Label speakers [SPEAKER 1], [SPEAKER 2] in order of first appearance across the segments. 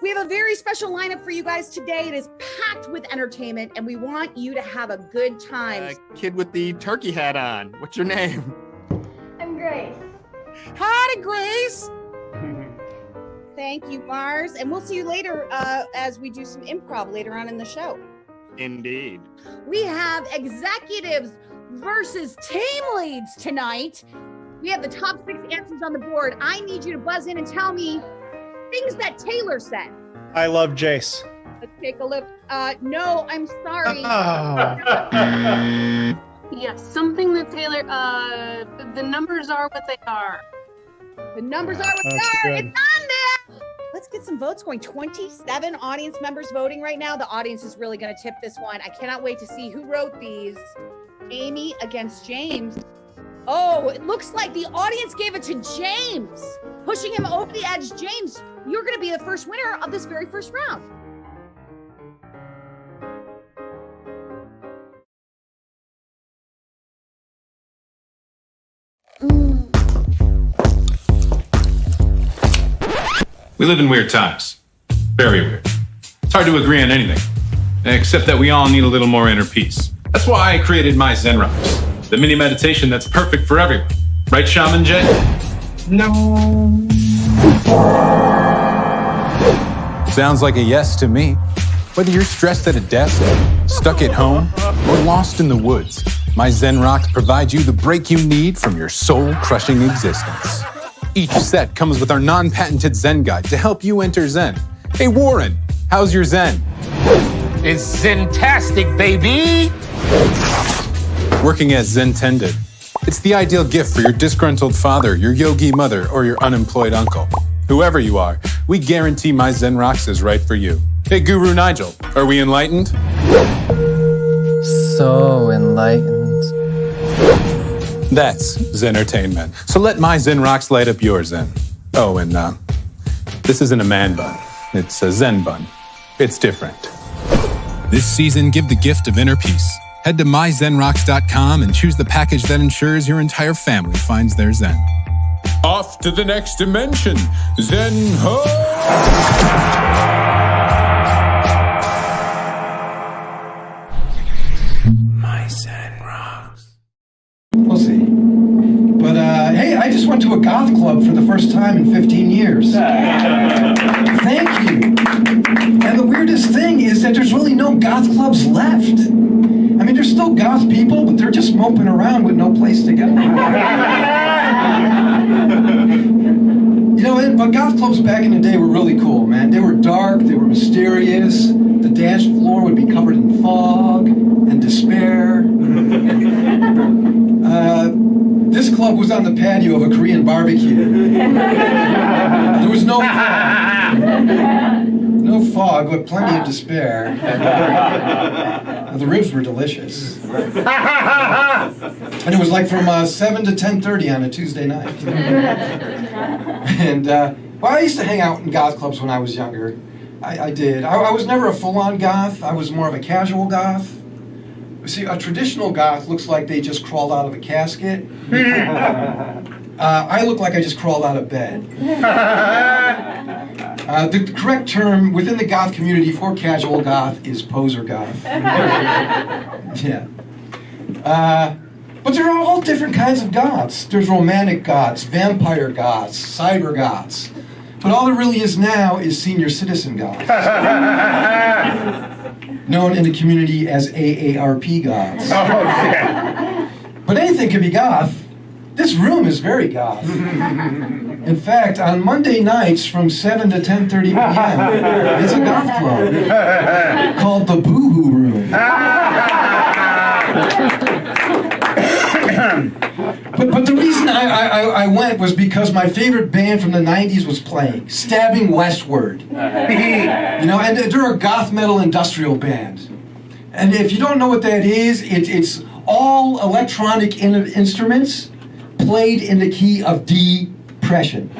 [SPEAKER 1] We have a very special lineup for you guys today. It is packed with entertainment, and we want you to have a good time.
[SPEAKER 2] Kid with the turkey hat on. What's your name?
[SPEAKER 3] I'm Grace.
[SPEAKER 1] Hi, Grace. Thank you, Mars. And we'll see you later as we do some improv later on in the show.
[SPEAKER 2] Indeed.
[SPEAKER 1] We have executives versus team leads tonight. We have the top 6 answers on the board. I need you to buzz in and tell me things that Taylor said.
[SPEAKER 4] I love Jace.
[SPEAKER 1] Let's take a look. No, I'm sorry.
[SPEAKER 3] Yeah, something that Taylor, the numbers are what they are.
[SPEAKER 1] The numbers are what they are. It's on there. Let's get some votes going. 27 audience members voting right now. The audience is really going to tip this one. I cannot wait to see who wrote these. Amy against James. Oh, it looks like the audience gave it to James, pushing him over the edge. James, you're going to be the first winner of this very first round.
[SPEAKER 5] We live in weird times. Very weird. It's hard to agree on anything, except that we all need a little more inner peace. That's why I created my Zen Rocks, the mini meditation that's perfect for everyone. Right, Shaman Jay?
[SPEAKER 6] No.
[SPEAKER 7] Sounds like a yes to me. Whether you're stressed at a desk, stuck at home, or lost in the woods, my Zen Rocks provide you the break you need from your soul-crushing existence. Each set comes with our non-patented Zen guide to help you enter Zen. Hey Warren, how's your Zen?
[SPEAKER 6] It's Zen-tastic, baby!
[SPEAKER 7] Working as Zentended. It's the ideal gift for your disgruntled father, your yogi mother, or your unemployed uncle. Whoever you are, we guarantee my Zen Rocks is right for you. Hey Guru Nigel, are we enlightened?
[SPEAKER 8] So enlightened.
[SPEAKER 7] That's Zentertainment. So let my Zen Rocks light up your Zen. Oh, and this isn't a man bun. It's a Zen bun. It's different. This season, give the gift of inner peace. Head to myzenrocks.com and choose the package that ensures your entire family finds their Zen.
[SPEAKER 9] Off to the next dimension. Zen ho!
[SPEAKER 6] My Zen Rocks.
[SPEAKER 10] We'll see. But, hey, I just went to a goth club for the first time in 15 years. Thank you. And the weirdest thing is that there's really no goth clubs left. I mean, there's still goth people, but they're just moping around with no place to go. You know, but goth clubs back in the day were really cool, man. They were dark, they were mysterious. The dance floor would be covered in fog and despair. This club was on the patio of a Korean barbecue. There was no fog. No fog, but plenty of despair. The ribs were delicious. And it was like from 7 to 10:30 on a Tuesday night. And, well, I used to hang out in goth clubs when I was younger. I did. I was never a full-on goth. I was more of a casual goth. See, a traditional goth looks like they just crawled out of a casket. I look like I just crawled out of bed. The correct term within the goth community for casual goth is poser goth. Yeah. But there are all different kinds of goths. There's romantic goths, vampire goths, cyber goths. But all there really is now is senior citizen goths. Known in the community as AARP goths. But anything can be goth. This room is very goth. In fact, on Monday nights from 7 to 10:30 p.m., it's a goth club called the Boohoo Room. But the reason I went was because my favorite band from the 90s was playing, Stabbing Westward. You know, and they're a goth metal industrial band. And if you don't know what that is, it's all electronic instruments played in the key of depression.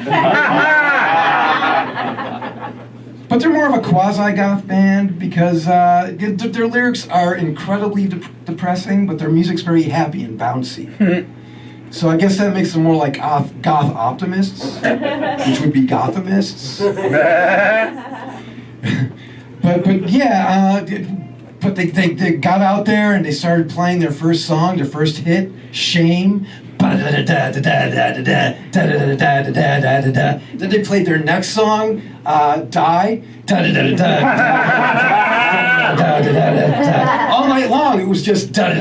[SPEAKER 10] But they're more of a quasi-goth band because their lyrics are incredibly depressing, but their music's very happy and bouncy. So I guess that makes them more like goth optimists, which would be gothamists. But yeah, but they got out there and they started playing their first song, their first hit, Shame. Then they played their next song, Die. All night long, it was just But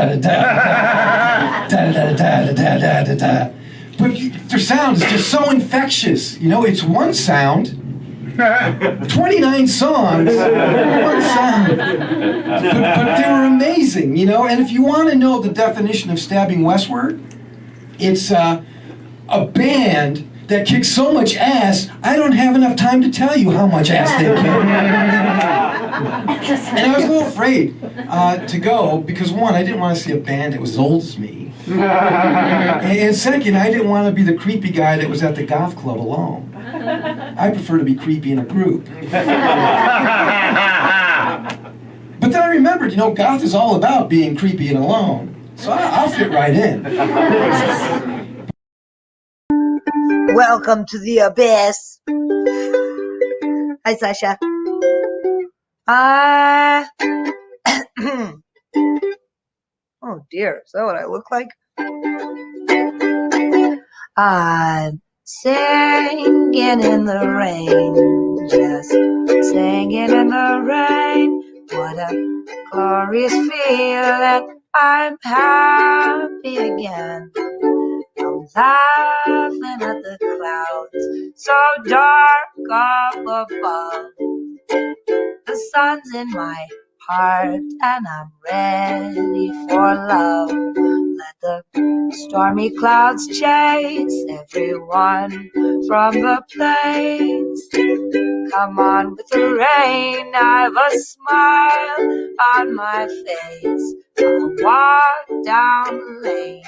[SPEAKER 10] their sound is just so infectious. You know, it's one sound. 29 songs, one sound. But they were amazing, you know? And if you want to know the definition of stabbing westward, it's a band that kicks so much ass, I don't have enough time to tell you how much ass they kick. And I was a little afraid to go because, one, I didn't want to see a band that was as old as me. And second, I didn't want to be the creepy guy that was at the goth club alone. I prefer to be creepy in a group. But then I remembered, you know, goth is all about being creepy and alone. So I'll fit right in.
[SPEAKER 4] Welcome to the abyss. Hi, Sasha. Oh dear, is that what I look like? I'm singing in the rain, just singing in the rain. What a glorious feeling. I'm happy again. I'm laughing at the clouds, so dark up above. The sun's in my heart and I'm ready for love. Let the stormy clouds chase everyone from the place. Come on with the rain, I've a smile on my face. I'll walk down the lane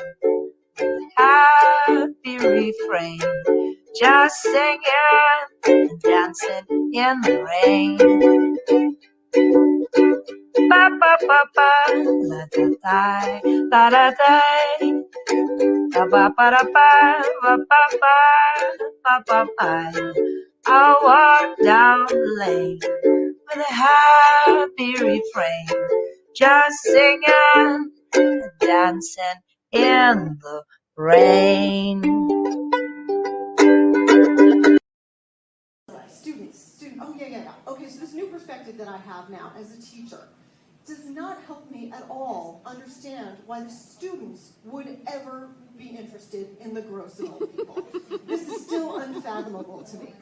[SPEAKER 4] with a happy refrain, just singing and dancing in the rain. Ba ba ba ba, la da da da da da, ba ba ba da ba ba ba ba ba ba. I'll walk down the lane with a happy refrain, just singing and dancing in the rain.
[SPEAKER 8] Students. Oh, yeah. Okay, so this new perspective that I have now as a teacher does not help me at all understand why the students would ever be interested in the gross and old people. This is still unfathomable to me.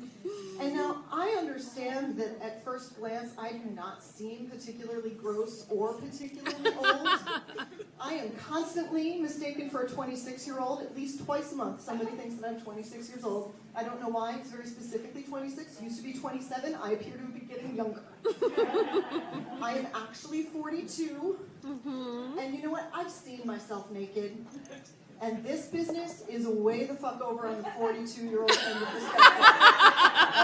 [SPEAKER 8] And now I understand that at first glance I do not seem particularly gross or particularly old. I am constantly mistaken for a 26-year-old at least twice a month. Somebody thinks that I'm 26 years old. I don't know why. It's very specifically 26. Used to be 27. I appear to be getting younger. I am actually 42. And you know what? I've seen myself naked. And this business is way the fuck over on the 42-year-old end of the spectrum.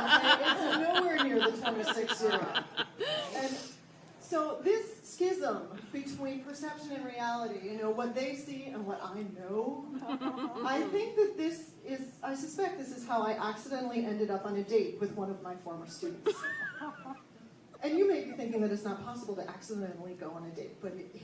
[SPEAKER 8] Okay? It's nowhere near the 26-year-old. And so this schism between perception and reality, you know, what they see and what I know, I think that I suspect this is how I accidentally ended up on a date with one of my former students. And you may be thinking that it's not possible to accidentally go on a date, but it is.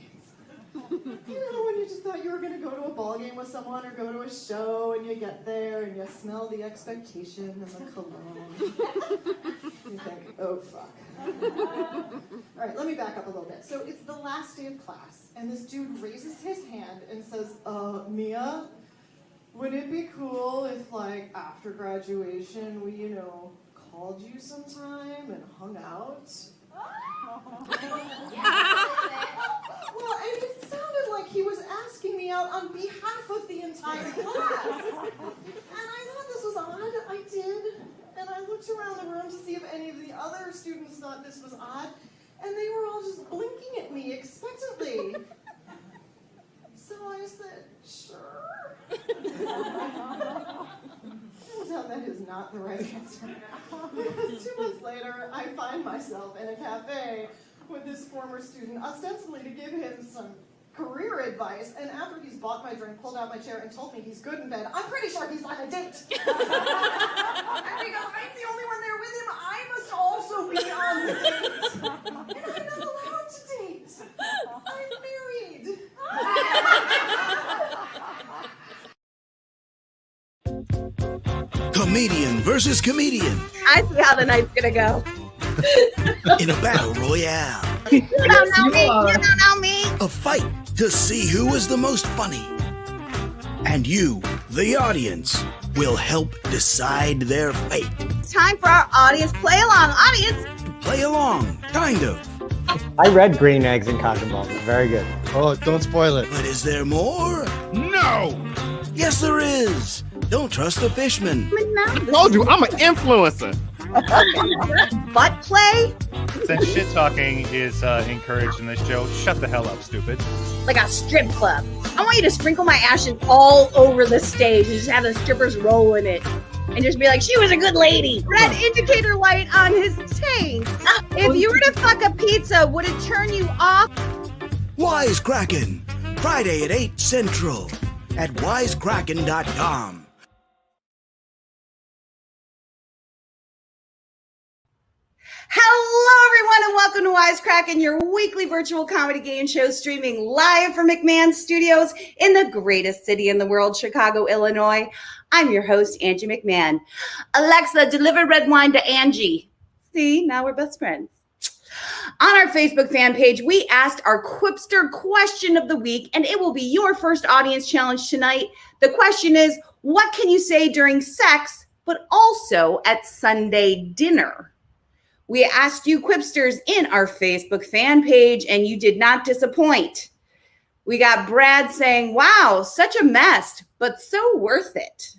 [SPEAKER 8] You know, when you just thought you were going to go to a ball game with someone or go to a show and you get there and you smell the expectation and the cologne. You think, oh, fuck. All right, let me back up a little bit. So it's the last day of class and this dude raises his hand and says, Mia, would it be cool if, like, after graduation we, you know, called you sometime and hung out? Well, and it sounded like he was asking me out on behalf of the entire class. And I thought this was odd. I did. And I looked around the room to see if any of the other students thought this was odd. And they were all just blinking at me expectantly. So I said, sure. Turns out that is not the right answer. Because 2 months later, I find myself in a cafe with this former student, ostensibly to give him some career advice, and after he's bought my drink, pulled out my chair, and told me he's good in bed, I'm pretty sure he's on a date. And because I'm the only one there with him, I must also be on the date.
[SPEAKER 11] Comedian versus comedian.
[SPEAKER 1] I see how the night's gonna go.
[SPEAKER 11] In a battle royale.
[SPEAKER 1] You don't know me. You don't know me.
[SPEAKER 11] A fight to see who is the most funny. And you, the audience, will help decide their fate.
[SPEAKER 1] It's time for our audience play along. Audience,
[SPEAKER 11] play along, kind of.
[SPEAKER 12] I read Green Eggs and Cotton Balls. It's very good.
[SPEAKER 13] Oh, don't spoil it.
[SPEAKER 11] But is there more?
[SPEAKER 2] No!
[SPEAKER 11] Yes, there is. Don't trust the fishman.
[SPEAKER 2] I told you, I'm an influencer.
[SPEAKER 1] Butt play?
[SPEAKER 14] Since shit talking is encouraged in this show, shut the hell up, stupid.
[SPEAKER 1] Like a strip club. I want you to sprinkle my ashes all over the stage and just have the strippers roll in it. And just be like, she was a good lady. Red indicator light on his tank. If you were to fuck a pizza, would it turn you off?
[SPEAKER 11] Wisecrackin. Friday at 8 Central at wisecrackin.com.
[SPEAKER 1] Hello, everyone, and welcome to Wisecrackin, your weekly virtual comedy game show streaming live from McMahon Studios in the greatest city in the world, Chicago, Illinois. I'm your host, Angie McMahon. Alexa, deliver red wine to Angie. See, now we're best friends. On our Facebook fan page, we asked our Quipster question of the week, and it will be your first audience challenge tonight. The question is, what can you say during sex, but also at Sunday dinner? We asked you Quipsters in our Facebook fan page, and you did not disappoint. We got Brad saying, wow, such a mess, but so worth it.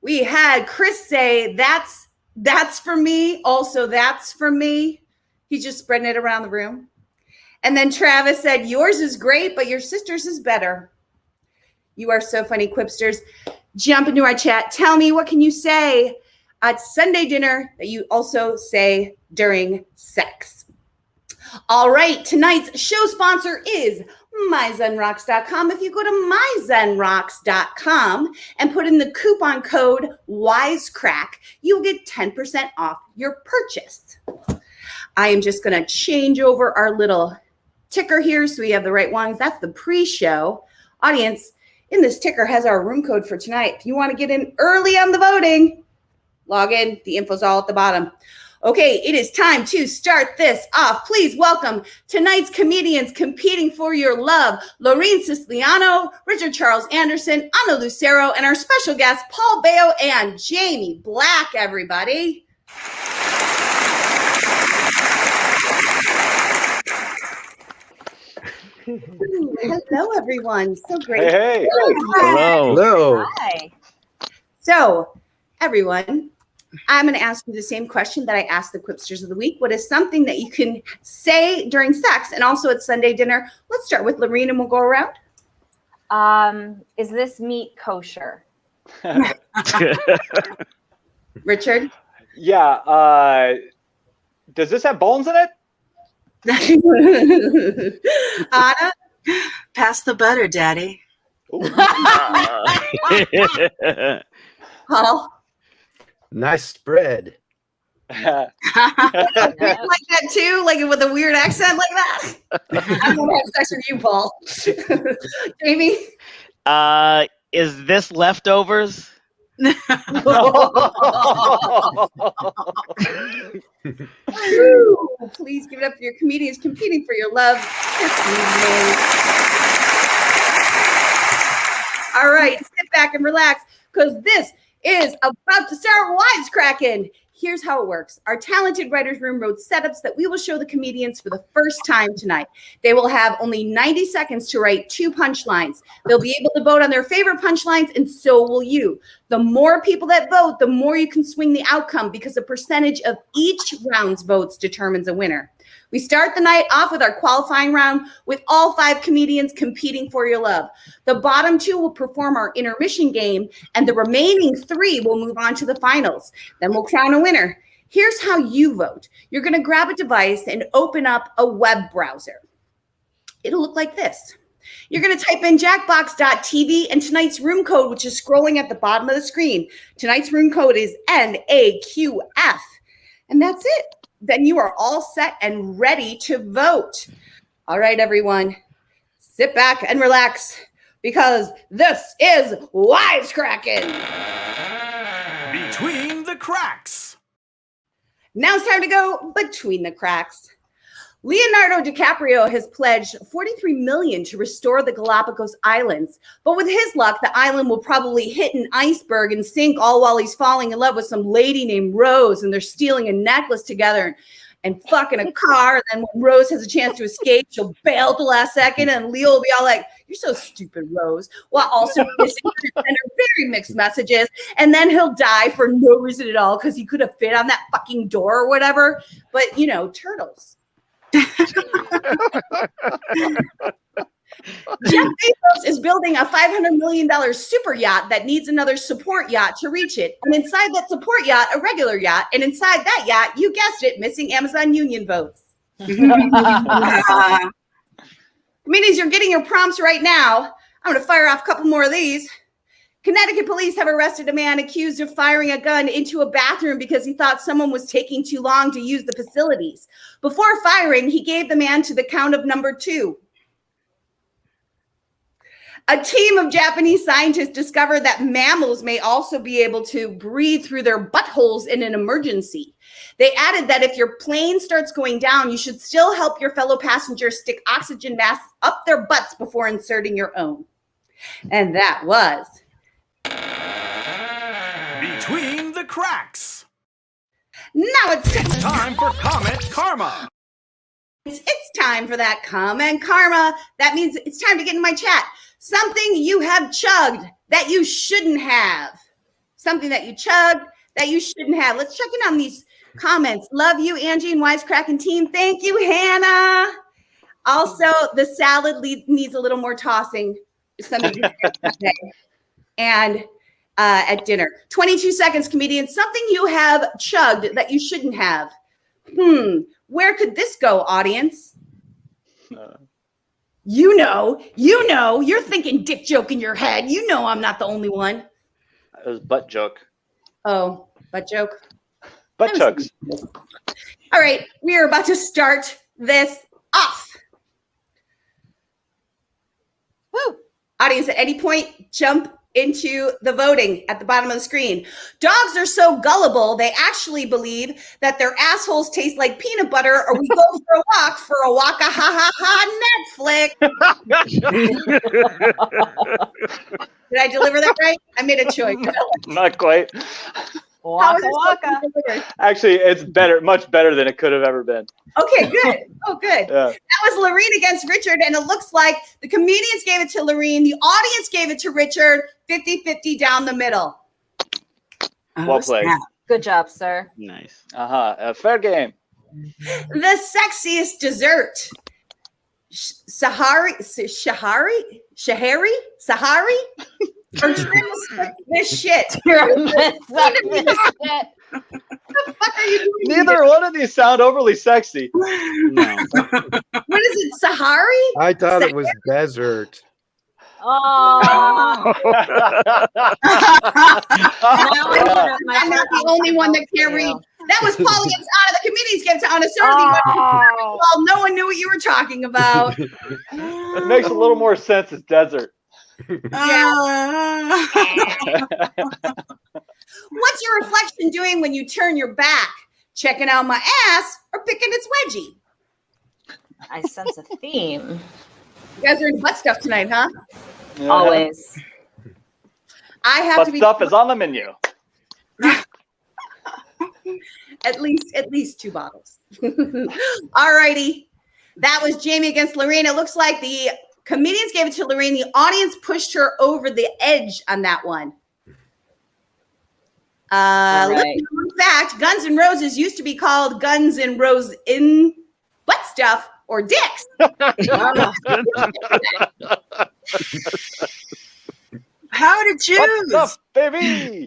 [SPEAKER 1] We had Chris say, that's for me. Also, that's for me. He's just spreading it around the room. And then Travis said, yours is great, but your sister's is better. You are so funny, Quipsters. Jump into our chat. Tell me, what can you say at Sunday dinner that you also say during sex? All right, tonight's show sponsor is myzenrocks.com. If you go to myzenrocks.com and put in the coupon code WISECRACK, you'll get 10% off your purchase. I am just going to change over our little ticker here so we have the right ones. That's the pre-show. Audience, in this ticker has our room code for tonight. If you want to get in early on the voting, log in. The info's all at the bottom. Okay, it is time to start this off. Please welcome tonight's comedians competing for your love, Lorene Siciliano, Richard Charles Anderson, Ana Lucero, and our special guests, Paul Baio and Jamie Black, everybody. Ooh, hello, everyone. So great.
[SPEAKER 15] Hey.
[SPEAKER 1] Hello.
[SPEAKER 15] Hello.
[SPEAKER 1] Hi. So, everyone, I'm going to ask you the same question that I asked the Quipsters of the week. What is something that you can say during sex and also at Sunday dinner? Let's start with Lorene and we'll go around.
[SPEAKER 16] Is this meat kosher?
[SPEAKER 1] Richard?
[SPEAKER 15] Yeah. Does this have bones in it?
[SPEAKER 1] Anna?
[SPEAKER 17] Pass the butter, Daddy.
[SPEAKER 1] Paul?
[SPEAKER 13] Nice spread.
[SPEAKER 1] Like that too? Like with a weird accent like that? I'm going to have sex with you, Paul. Jamie?
[SPEAKER 18] Is this leftovers?
[SPEAKER 1] Please give it up for your comedians competing for your love this evening. All right, sit back and relax because this is about to start Wisecrackin. Here's how it works. Our talented writers room wrote setups that we will show the comedians for the first time tonight. They will have only 90 seconds to write 2 punchlines. They'll be able to vote on their favorite punchlines, and so will you. The more people that vote, the more you can swing the outcome because the percentage of each round's votes determines a winner. We start the night off with our qualifying round with all 5 comedians competing for your love. The bottom 2 will perform our intermission game, and the remaining 3 will move on to the finals. Then we'll crown a winner. Here's how you vote. You're going to grab a device and open up a web browser. It'll look like this. You're going to type in jackbox.tv and tonight's room code, which is scrolling at the bottom of the screen. Tonight's room code is NAQF. And that's it. Then you are all set and ready to vote. All right, everyone, sit back and relax because this is Wisecrackin.
[SPEAKER 11] Between the cracks.
[SPEAKER 1] Now it's time to go between the cracks. Leonardo DiCaprio has pledged $43 million to restore the Galapagos Islands. But with his luck, the island will probably hit an iceberg and sink, all while he's falling in love with some lady named Rose, and they're stealing a necklace together and fucking a car. And then when Rose has a chance to escape, she'll bail at the last second, and Leo will be all like, "You're so stupid, Rose," while also kissing her and send her very mixed messages. And then he'll die for no reason at all because he could have fit on that fucking door or whatever. But, turtles. Jeff Bezos is building a $500 million super yacht that needs another support yacht to reach it. And inside that support yacht, a regular yacht. And inside that yacht, you guessed it, missing Amazon union votes. Comedians, you're getting your prompts right now. I'm going to fire off a couple more of these. Connecticut police have arrested a man accused of firing a gun into a bathroom because he thought someone was taking too long to use the facilities. Before firing, he gave the man to the count of number 2. A team of Japanese scientists discovered that mammals may also be able to breathe through their buttholes in an emergency. They added that if your plane starts going down, you should still help your fellow passengers stick oxygen masks up their butts before inserting your own. And that was
[SPEAKER 11] Between the cracks.
[SPEAKER 1] Now it's
[SPEAKER 11] time for Comment Karma.
[SPEAKER 1] It's time for that comment karma. That means it's time to get in my chat. Something you have chugged that you shouldn't have. Something that you chugged that you shouldn't have. Let's check in on these comments. Love you, Angie and Wisecrackin team. Thank you, Hannah. Also, the salad needs a little more tossing. And at dinner. 22 seconds, comedian. Something you have chugged that you shouldn't have. Where could this go, audience? You're thinking dick joke in your head. I'm not the only one.
[SPEAKER 15] It was butt joke.
[SPEAKER 1] Oh, butt joke.
[SPEAKER 15] Butt chugs.
[SPEAKER 1] All right, we are about to start this off. Woo. Audience, at any point, jump into the voting at the bottom of the screen. Dogs are so gullible, they actually believe that their assholes taste like peanut butter, or we go for a waka ha ha ha Netflix. Did I deliver that right? I made a choice.
[SPEAKER 15] Not quite.
[SPEAKER 16] Waka waka.
[SPEAKER 15] Actually, it's better, much better than it could have ever been.
[SPEAKER 1] Okay, good. Oh, good.
[SPEAKER 15] Yeah.
[SPEAKER 1] That was Lorene against Richard, and it looks like the comedians gave it to Lorene, the audience gave it to Richard, 50-50 down the middle.
[SPEAKER 15] Well played.
[SPEAKER 16] Good job, sir.
[SPEAKER 18] Nice.
[SPEAKER 15] Fair game.
[SPEAKER 1] The sexiest dessert. Sahari? Or this shit.
[SPEAKER 16] The
[SPEAKER 1] fuck are you doing?
[SPEAKER 15] Neither one of these sound overly sexy.
[SPEAKER 18] No.
[SPEAKER 1] What is it, Sahari?
[SPEAKER 13] I thought it was desert.
[SPEAKER 16] Oh.
[SPEAKER 1] I'm not the only one that can't read. That was Paul against Anna. The comedians get to Anna Certainly. Well, no one knew what you were talking about.
[SPEAKER 15] It makes a little more sense as desert.
[SPEAKER 1] Yeah. What's your reflection doing when you turn your back? Checking out my ass or picking its wedgie?
[SPEAKER 16] I sense a theme.
[SPEAKER 1] You guys are into butt stuff tonight, huh?
[SPEAKER 15] Yeah.
[SPEAKER 16] Always.
[SPEAKER 1] I have
[SPEAKER 15] Butt
[SPEAKER 1] to be
[SPEAKER 15] stuff is on the menu.
[SPEAKER 1] at least 2 bottles. All righty. That was Jamie against Lorene. It looks like the comedians gave it to Lorene. The audience pushed her over the edge on that one.
[SPEAKER 16] Right.
[SPEAKER 1] In fact, Guns N' Roses used to be called Guns N' Roses in butt stuff or dicks.
[SPEAKER 17] How to choose?
[SPEAKER 15] What's up, baby?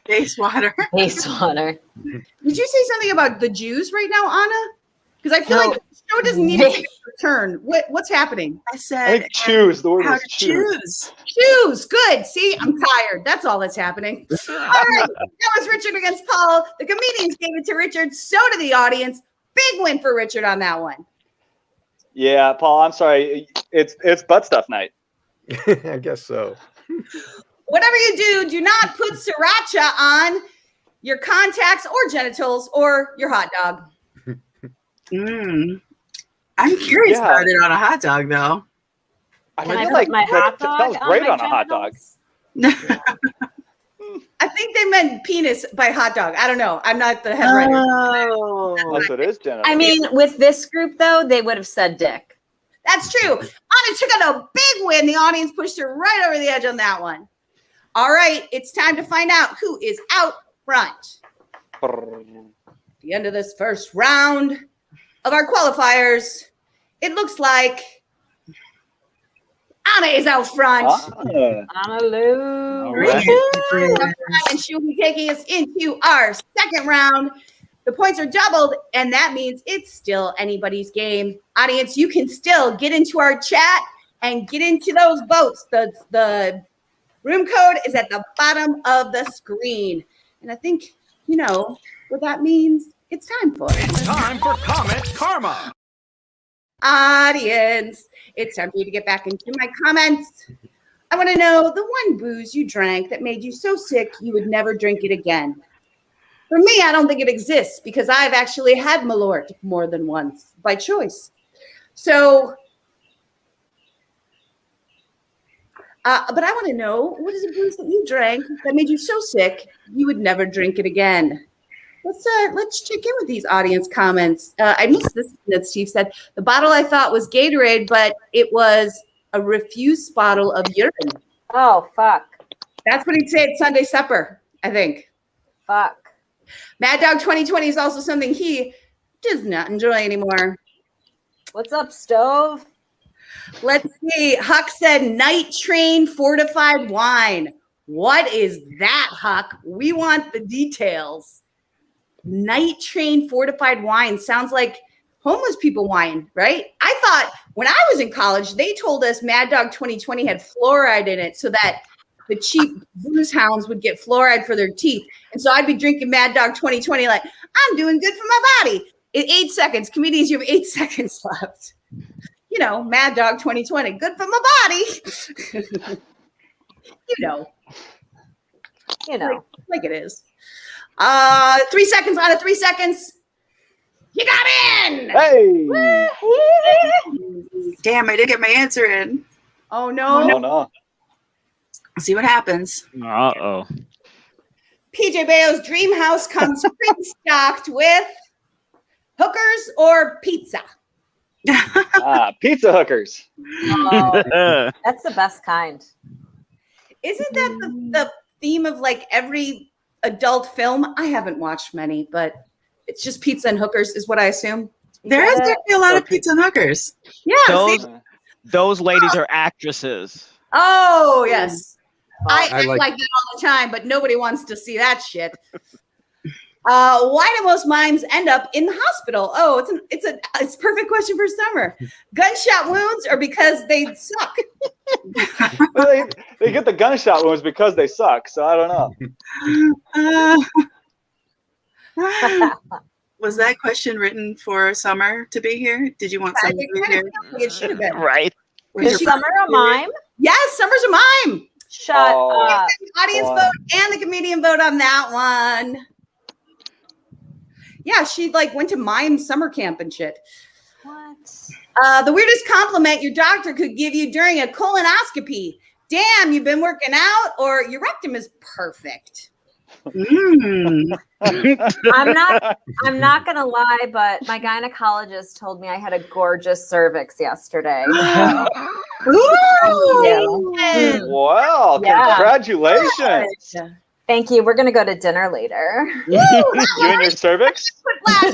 [SPEAKER 17] Basewater.
[SPEAKER 16] Basewater.
[SPEAKER 1] Did you say something about the Jews right now, Anna? Because I feel like the show doesn't need to take a turn. What's happening?
[SPEAKER 17] I said,
[SPEAKER 15] I think choose. The word
[SPEAKER 17] how
[SPEAKER 15] was
[SPEAKER 17] to
[SPEAKER 15] choose.
[SPEAKER 1] Choose. Good. See, I'm tired. That's all that's happening. All right. That was Richard against Paul. The comedians gave it to Richard. So did the audience. Big win for Richard on that one.
[SPEAKER 15] Yeah, Paul, I'm sorry. It's butt stuff night.
[SPEAKER 13] I guess so.
[SPEAKER 1] Whatever you do, do not put sriracha on your contacts or genitals or your hot dog.
[SPEAKER 17] I'm curious about it on a hot dog, though.
[SPEAKER 15] I
[SPEAKER 16] Can I
[SPEAKER 15] feel
[SPEAKER 16] put
[SPEAKER 15] like
[SPEAKER 16] my hot
[SPEAKER 15] that
[SPEAKER 16] dog
[SPEAKER 15] sounds
[SPEAKER 16] on
[SPEAKER 15] great
[SPEAKER 16] my
[SPEAKER 15] on a hot dog.
[SPEAKER 1] I think they meant penis by hot dog. I don't know. I'm not the head writer.
[SPEAKER 15] That's what it is, Jenna.
[SPEAKER 16] I mean, with this group though, they would have said dick.
[SPEAKER 1] That's true. Anna took out a big win. The audience pushed her right over the edge on that one. All right, it's time to find out who is out front. At the end of this first round of our qualifiers, it looks like Anna is out front.
[SPEAKER 16] Anna Lou.
[SPEAKER 1] And she'll be taking us into our second round. The points are doubled, and that means it's still anybody's game. Audience, you can still get into our chat and get into those votes. The room code is at the bottom of the screen. And I think you know what that means. It's time for it.
[SPEAKER 2] It's time for Comment Karma.
[SPEAKER 1] Audience, it's time for you to get back into my comments. I want to know the one booze you drank that made you so sick you would never drink it again. For me, I don't think it exists because I've actually had Malort more than once by choice. So, but I want to know, what is a booze that you drank that made you so sick you would never drink it again? Let's check in with these audience comments. I missed this that Steve said. The bottle I thought was Gatorade, but it was a refuse bottle of urine.
[SPEAKER 16] Oh, fuck.
[SPEAKER 1] That's what he'd say at Sunday supper, I think.
[SPEAKER 16] Fuck.
[SPEAKER 1] Mad Dog 2020 is also something he does not enjoy anymore.
[SPEAKER 16] What's up, Stove?
[SPEAKER 1] Let's see. Huck said night train fortified wine. What is that, Huck? We want the details. Night train fortified wine sounds like homeless people wine, right? I thought when I was in college, they told us Mad Dog 2020 had fluoride in it so that the cheap booze hounds would get fluoride for their teeth. And so I'd be drinking Mad Dog 2020 like, I'm doing good for my body. In 8 seconds, comedians, you have 8 seconds left. You know, Mad Dog 2020, good for my body. You know. Like it is. 3 seconds out of 3 seconds. You got in.
[SPEAKER 15] Hey.
[SPEAKER 17] Damn, I didn't get my answer in.
[SPEAKER 1] Oh no.
[SPEAKER 15] Oh no.
[SPEAKER 17] See what happens.
[SPEAKER 18] Uh-oh.
[SPEAKER 1] PJ Bayo's dream house comes pre-stocked with hookers or pizza.
[SPEAKER 15] Pizza hookers.
[SPEAKER 16] Oh, that's the best kind.
[SPEAKER 1] Isn't that the theme of like every adult film? I haven't watched many, but it's just pizza and hookers is what I assume.
[SPEAKER 17] There is definitely a lot of pizza and hookers.
[SPEAKER 1] Yeah.
[SPEAKER 18] Those ladies are actresses.
[SPEAKER 1] Oh, yes. I
[SPEAKER 13] like
[SPEAKER 1] that all the time, but nobody wants to see that shit. Why do most mimes end up in the hospital? Oh, it's a perfect question for summer. Gunshot wounds or because they suck?
[SPEAKER 15] Well, they get the gunshot wounds because they suck. So I don't know.
[SPEAKER 17] Was that question written for Summer to be here? Did you want Summer to be here?
[SPEAKER 1] It should have been.
[SPEAKER 18] Right.
[SPEAKER 16] Is Summer a mime?
[SPEAKER 1] Yes, Summer's a mime.
[SPEAKER 16] Shut up.
[SPEAKER 1] Audience vote and the comedian vote on that one. Yeah, she like went to mime summer camp and shit.
[SPEAKER 16] What?
[SPEAKER 1] The weirdest compliment your doctor could give you during a colonoscopy. Damn, you've been working out, or your rectum is perfect.
[SPEAKER 16] I'm not gonna lie, but my gynecologist told me I had a gorgeous cervix yesterday.
[SPEAKER 15] Wow, congratulations.
[SPEAKER 16] Thank you. We're gonna go to dinner later.
[SPEAKER 15] You and your cervix?
[SPEAKER 1] Last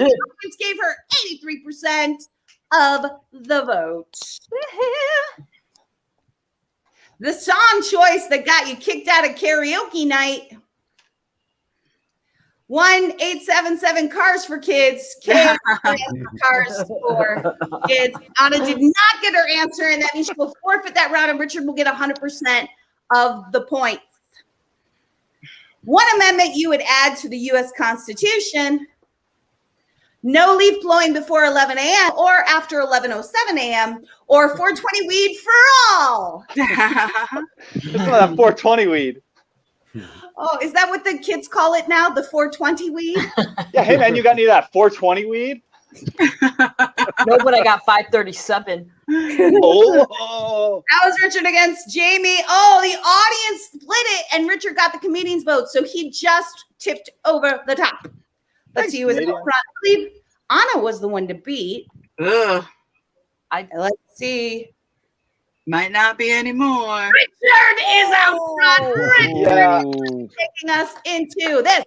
[SPEAKER 1] gave her 83% of the vote. The song choice that got you kicked out of karaoke night. 1-877 Cars for Kids. Kids Cars for Kids. Anna did not get her answer, and that means she will forfeit that round, and Richard will get 100% of the points. One amendment you would add to the U.S. Constitution no leaf blowing before 11 a.m. or after 11:07 a.m. or 420 weed for all.
[SPEAKER 15] It's not that 420 weed.
[SPEAKER 1] Oh, is that what the kids call it now? The 420 weed?
[SPEAKER 15] Yeah, hey man, you got any of that 420 weed?
[SPEAKER 16] No, but I got 537.
[SPEAKER 15] Oh.
[SPEAKER 1] That was Richard against Jamie. Oh, the audience split it, and Richard got the comedian's vote, so he just tipped over the top. Let's see who was up front. I believe Anna was the one to beat.
[SPEAKER 17] Ugh.
[SPEAKER 1] Let's see.
[SPEAKER 17] Might not be anymore.
[SPEAKER 1] Richard is out front. Richard taking us into this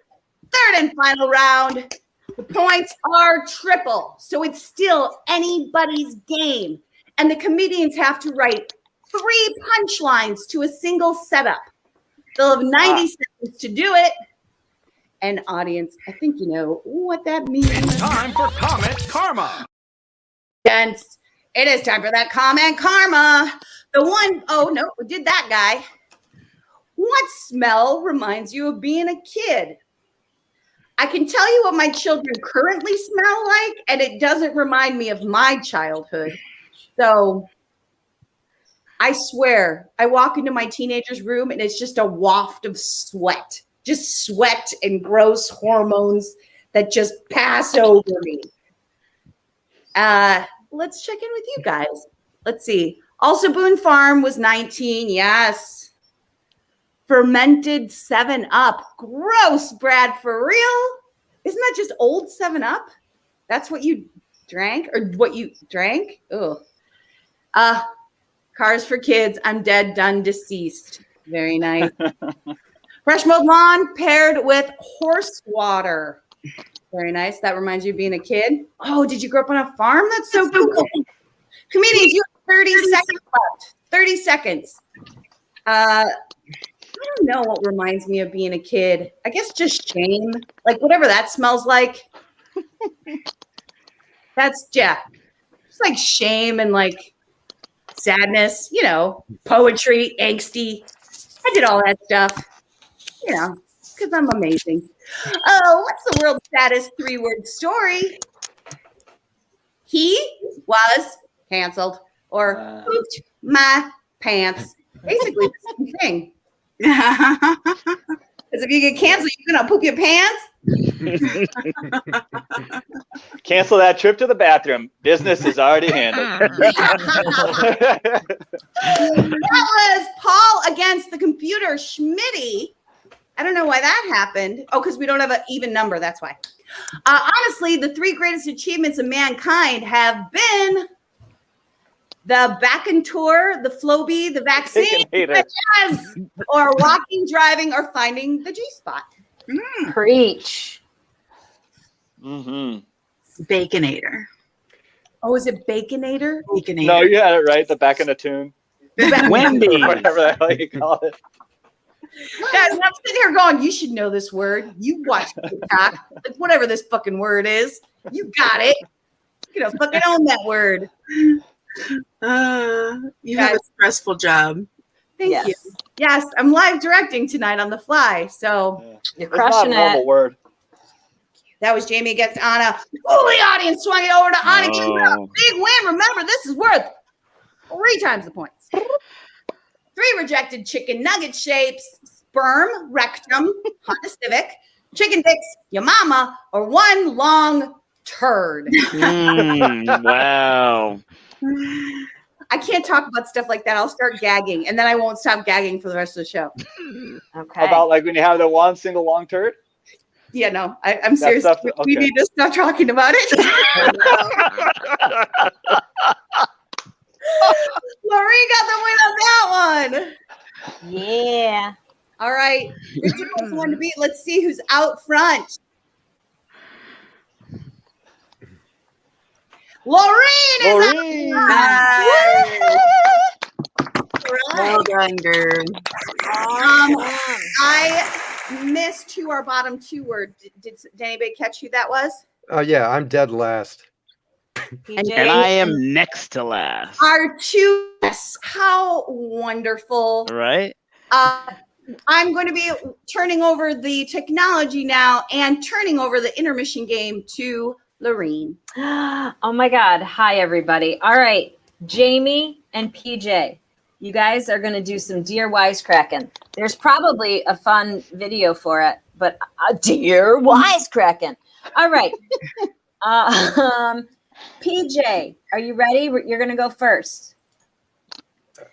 [SPEAKER 1] third and final round. The points are triple, so it's still anybody's game. And the comedians have to write 3 punchlines to a single setup. They'll have 90 seconds to do it. And audience, I think you know what that means.
[SPEAKER 2] It's time for Comment Karma.
[SPEAKER 1] Gents, it is time for that comment karma. The one, oh no, we did that guy. What smell reminds you of being a kid? I can tell you what my children currently smell like, and it doesn't remind me of my childhood. So I swear, I walk into my teenager's room and it's just a waft of sweat. Just sweat and gross hormones that just pass over me. Let's check in with you guys. Let's see. Also, Boone Farm was 19. Yes. Fermented 7-Up. Gross, Brad, for real? Isn't that just old 7-Up? That's what you drank or what you drank? Ugh. Cars for Kids. I'm dead, done, deceased. Very nice. Fresh mowed lawn paired with horse water. Very nice. That reminds you of being a kid. Oh, did you grow up on a farm? That's so cool. Comedians, you have 30 seconds left. 30 seconds. I don't know what reminds me of being a kid. I guess just shame. Like whatever that smells like. That's, yeah. It's like shame and like sadness, you know, poetry, angsty. I did all that stuff. You know, because I'm amazing. Oh, what's the world's saddest 3-word story? He was canceled or pooped my pants. Basically the same thing. Because if you get canceled, you're going to poop your pants?
[SPEAKER 15] Cancel that trip to the bathroom. Business is already handled.
[SPEAKER 1] That was Paul against the computer, Schmitty. I don't know why that happened. Oh, because we don't have an even number. That's why. Honestly, the 3 greatest achievements of mankind have been the back and tour, the Flowbee, the vaccine, yes, or walking, driving, or finding the G-spot.
[SPEAKER 16] Preach.
[SPEAKER 17] Baconator.
[SPEAKER 1] Oh, is it Baconator?
[SPEAKER 17] Baconator.
[SPEAKER 15] No, you had it right. The back in the tune.
[SPEAKER 18] Wendy.
[SPEAKER 15] Whatever the hell you call it.
[SPEAKER 1] Guys, I'm sitting here going, you should know this word. You watch TikTok. Like, whatever this fucking word is. You got it. You know, fucking own that word.
[SPEAKER 17] You have a stressful job.
[SPEAKER 1] Thank you. Yes, I'm live directing tonight on the fly. So
[SPEAKER 16] you're crushing
[SPEAKER 15] It's not a normal word.
[SPEAKER 1] That was Jamie against Anna. Oh, the audience swung it over to Anna. Big win. Remember, this is worth 3 times the points. 3 rejected chicken nugget shapes, sperm, rectum, Honda Civic, chicken dicks, your mama, or 1 long turd.
[SPEAKER 18] Wow.
[SPEAKER 1] I can't talk about stuff like that. I'll start gagging, and then I won't stop gagging for the rest of the show.
[SPEAKER 16] Okay.
[SPEAKER 15] About like when you have the one single long turd?
[SPEAKER 1] Yeah, no, I'm serious.
[SPEAKER 15] Stuff,
[SPEAKER 1] We need to stop talking about it. Lorraine got the win on that one.
[SPEAKER 16] Yeah.
[SPEAKER 1] All right. Richard was the one to beat. Let's see who's out front. Lorraine is out front.
[SPEAKER 17] Well done, girl.
[SPEAKER 1] I missed who our bottom 2 were. Did anybody catch who that was?
[SPEAKER 13] Oh yeah, I'm dead last.
[SPEAKER 18] And I am next to last.
[SPEAKER 1] Our 2. Yes, how wonderful.
[SPEAKER 18] Right?
[SPEAKER 1] I'm going to be turning over the technology now and turning over the intermission game to
[SPEAKER 19] Lorene.
[SPEAKER 16] Oh my God. Hi, everybody. All right. Jamie and PJ, you guys are going to do some Dear Wisecrackin. There's probably a fun video for it, but Dear Wisecrackin. All right. PJ, are you ready? You're going to go first.